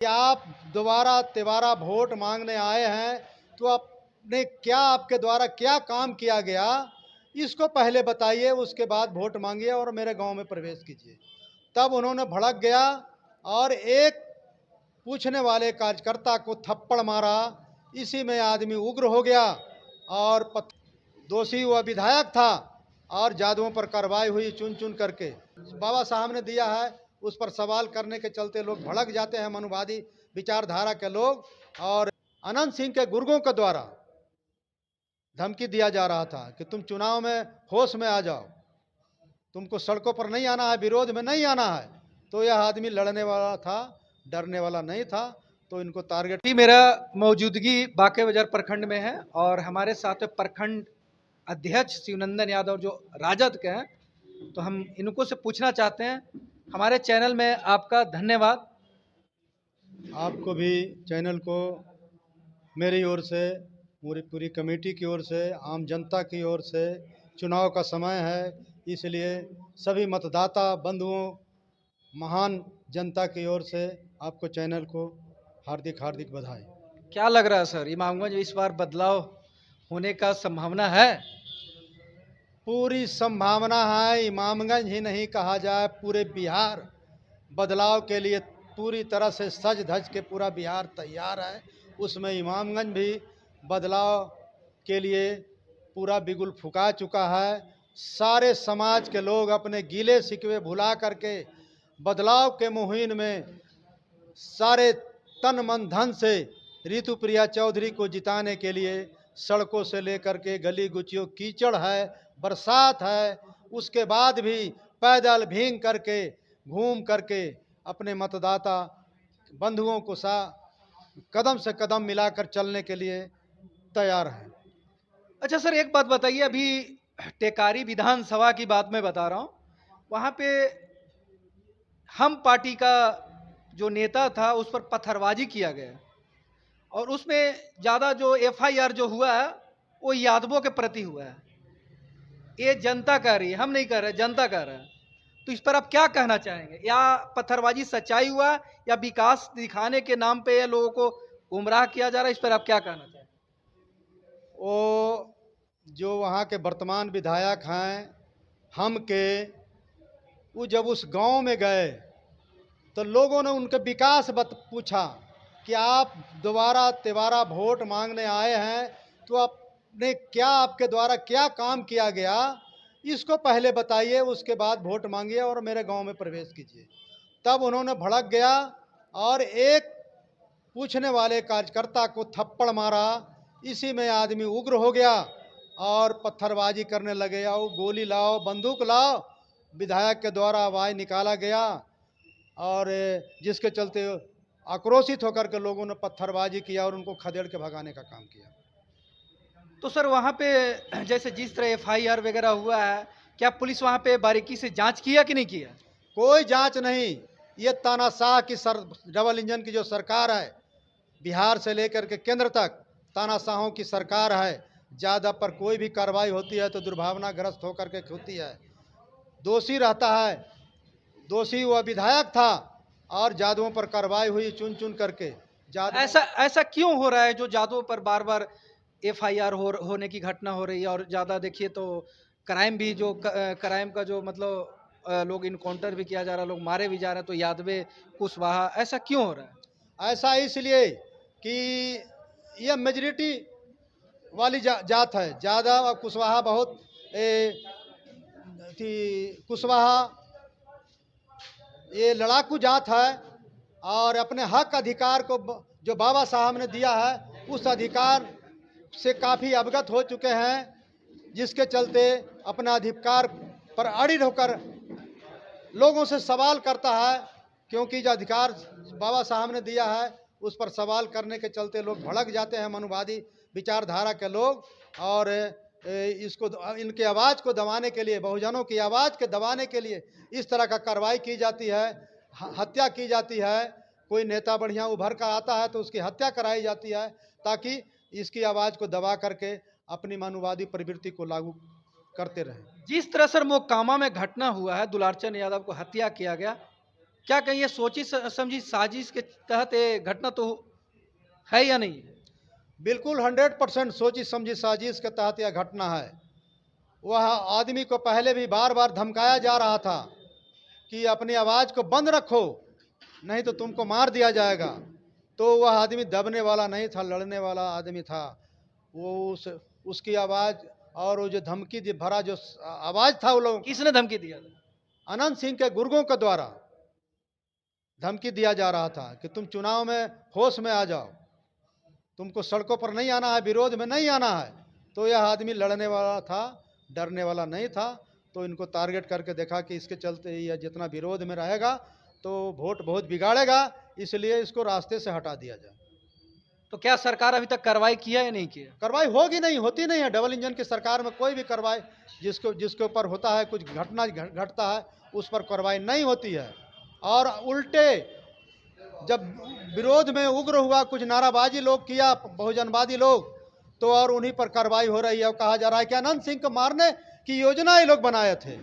कि आप दोबारा तिबारा वोट मांगने आए हैं तो आपने क्या, आपके द्वारा क्या काम किया गया, इसको पहले बताइए, उसके बाद वोट मांगिए और मेरे गांव में प्रवेश कीजिए। तब उन्होंने भड़क गया और एक पूछने वाले कार्यकर्ता को थप्पड़ मारा। इसी में आदमी उग्र हो गया और दोषी वह विधायक था और जादुओं पर कार्रवाई हुई चुन चुन करके। बाबा साहब ने दिया है, उस पर सवाल करने के चलते लोग भड़क जाते हैं, मनुवादी विचारधारा के लोग। और अनंत सिंह के गुर्गों के द्वारा धमकी दिया जा रहा था कि तुम चुनाव में होश में आ जाओ, तुमको सड़कों पर नहीं आना है, विरोध में नहीं आना है। तो यह आदमी लड़ने वाला था, डरने वाला नहीं था। तो इनको टारगेट। मेरा मौजूदगी बांके बाजार प्रखंड में है और हमारे साथ प्रखंड अध्यक्ष शिवनंदन यादव जो राजद के हैं, तो हम इनको से पूछना चाहते हैं। हमारे चैनल में आपका धन्यवाद। आपको भी चैनल को मेरी ओर से, पूरी कमेटी की ओर से, आम जनता की ओर से, चुनाव का समय है इसलिए सभी मतदाता बंधुओं, महान जनता की ओर से आपको चैनल को हार्दिक हार्दिक बधाई। क्या लग रहा है सर, इमामगंज में इस बार बदलाव होने का संभावना है? पूरी संभावना है। इमामगंज ही नहीं कहा जाए, पूरे बिहार बदलाव के लिए पूरी तरह से सज धज के पूरा बिहार तैयार है। उसमें इमामगंज भी बदलाव के लिए पूरा बिगुल फुका चुका है। सारे समाज के लोग अपने गीले शिकवे भुला करके बदलाव के मुहिम में सारे तन मन धन से ऋतुप्रिया चौधरी को जिताने के लिए सड़कों से लेकर के गली गुचियों, कीचड़ है, बरसात है, उसके बाद भी पैदल भींग करके घूम करके अपने मतदाता बंधुओं को कदम से कदम मिलाकर चलने के लिए तैयार है। अच्छा सर, एक बात बताइए, अभी टेकारी विधानसभा की बात मैं बता रहा हूँ। वहाँ पे हम पार्टी का जो नेता था उस पर पत्थरबाजी किया गया और उसमें ज़्यादा जो एफआईआर जो हुआ है वो यादवों के प्रति हुआ है। ये जनता कह रही है, हम नहीं कह रहे, जनता कह रहा है। तो इस पर आप क्या कहना चाहेंगे? या पत्थरबाजी सच्चाई हुआ या विकास दिखाने के नाम पे लोगों को गुमराह किया जा रहा है? इस पर आप क्या कहना चाहेंगे? वो जो वहाँ के वर्तमान विधायक हैं हम के, वो जब उस गांव में गए तो लोगों ने उनके विकास पूछा कि आप दोबारा तिबारा वोट मांगने आए हैं तो आपने क्या, आपके द्वारा क्या काम किया गया, इसको पहले बताइए, उसके बाद वोट मांगिए और मेरे गांव में प्रवेश कीजिए। तब उन्होंने भड़क गया और एक पूछने वाले कार्यकर्ता को थप्पड़ मारा। इसी में आदमी उग्र हो गया और पत्थरबाजी करने लगे, आओ गोली लाओ, बंदूक लाओ। विधायक के द्वारा आवाज़ निकाला गया और जिसके चलते आक्रोशित होकर के लोगों ने पत्थरबाजी किया और उनको खदेड़ के भगाने का काम किया। तो सर वहाँ पे जैसे जिस तरह एफआईआर वगैरह हुआ है, क्या पुलिस वहाँ पे बारीकी से जांच किया कि नहीं किया? कोई जांच नहीं। ये तानाशाह की डबल इंजन की जो सरकार है, बिहार से लेकर के केंद्र तक तानाशाहों की सरकार है। ज़्यादा पर कोई भी कार्रवाई होती है तो दुर्भावनाग्रस्त होकर के होती है। दोषी रहता है, दोषी वह विधायक था और जादुओं पर कार्रवाई हुई चुन चुन करके। ऐसा ऐसा क्यों हो रहा है जो जादुओं पर बार बार एफआईआर होने की घटना हो रही है? और ज़्यादा देखिए तो क्राइम भी जो क्राइम का जो मतलब लोग इनकाउंटर भी किया जा रहा है, लोग मारे भी जा रहे हैं। तो यादवे कुशवाहा, ऐसा क्यों हो रहा है? ऐसा इसलिए कि यह मेजॉरिटी वाली जात है। ज़्यादा और कुशवाहा बहुत कुशवाहा ये लड़ाकू जात है और अपने हक अधिकार को जो बाबा साहब ने दिया है उस अधिकार से काफ़ी अवगत हो चुके हैं, जिसके चलते अपना अधिकार पर अड़िग होकर लोगों से सवाल करता है। क्योंकि जो अधिकार बाबा साहब ने दिया है उस पर सवाल करने के चलते लोग भड़क जाते हैं, मनुवादी विचारधारा के लोग। और इसको, इनके आवाज़ को दबाने के लिए, बहुजनों की आवाज़ के दबाने के लिए इस तरह का कार्रवाई की जाती है, हत्या की जाती है। कोई नेता बढ़िया उभर कर आता है तो उसकी हत्या कराई जाती है ताकि इसकी आवाज़ को दबा करके अपनी मनुवादी प्रवृत्ति को लागू करते रहें। जिस तरह सर मोकामा में घटना हुआ है, दुलारचंद यादव को हत्या किया गया, क्या कहिए, सोची समझी साजिश के तहत ये घटना तो है या नहीं? बिल्कुल 100% सोची समझी साजिश के तहत यह घटना है। वह आदमी को पहले भी बार बार धमकाया जा रहा था कि अपनी आवाज़ को बंद रखो, नहीं तो तुमको मार दिया जाएगा। तो वह आदमी दबने वाला नहीं था, लड़ने वाला आदमी था। वो उसकी आवाज़ और वो जो धमकी भरा जो आवाज़ था, वो लोग किसने धमकी दिया था? अनंत सिंह के गुर्गों के द्वारा धमकी दिया जा रहा था कि तुम चुनाव में होश में आ जाओ, तुमको सड़कों पर नहीं आना है, विरोध में नहीं आना है। तो यह आदमी लड़ने वाला था, डरने वाला नहीं था। तो इनको टारगेट करके देखा कि इसके चलते यह जितना विरोध में रहेगा तो वोट बहुत बिगाड़ेगा, इसलिए इसको रास्ते से हटा दिया जाए। तो क्या सरकार अभी तक कार्रवाई किया या नहीं किया? कार्रवाई होगी नहीं, होती नहीं है। डबल इंजन की सरकार में कोई भी कार्रवाई जिसके ऊपर होता है, कुछ घटना घटता है, उस पर कार्रवाई नहीं होती है। और उल्टे जब विरोध में उग्र हुआ, कुछ नाराबाजी लोग किया, बहुजनवादी लोग, तो और उन्हीं पर कार्रवाई हो रही है। और कहा जा रहा है कि अनंत सिंह को मारने की योजना ये लोग बनाए थे।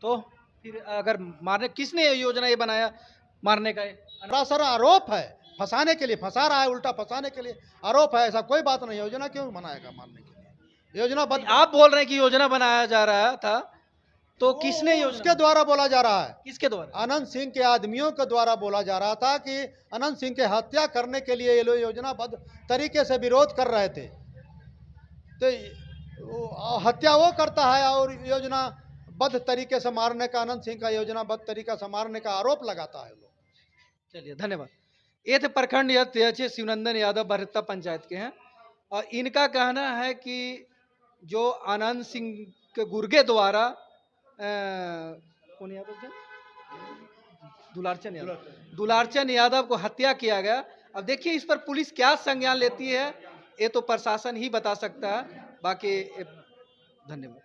तो फिर अगर मारने, किसने ये योजना ये बनाया मारने का? सरासर आरोप है, फंसाने के लिए फंसा रहा है, उल्टा फंसाने के लिए आरोप है। ऐसा कोई बात नहीं। योजना क्यों बनाएगा मारने के लिए? योजना आप बोल रहे हैं कि योजना बनाया जा रहा था, तो किसने योजना? उसके द्वारा बोला जा रहा है। किसके द्वारा? अनंत सिंह के आदमियों के द्वारा बोला जा रहा था कि अनंत सिंह के हत्या करने के लिए ये लोग योजनाबद्ध तरीके से विरोध कर रहे थे। तो हत्या वो करता है और योजनाबद्ध तरीके से मारने का, अनंत सिंह का योजनाबद्ध तरीका से मारने का आरोप लगाता है लोग। चलिए, धन्यवाद। ये थे प्रखंड अध्यक्ष शिवनंदन यादव बरहत्ता पंचायत के हैं, और इनका कहना है कि जो आनंद सिंह के गुर्गे द्वारा कौन यादव थे? दुलारचंद यादव को हत्या किया गया। अब देखिए इस पर पुलिस क्या संज्ञान लेती है, ये तो प्रशासन ही बता सकता है। बाकी धन्यवाद।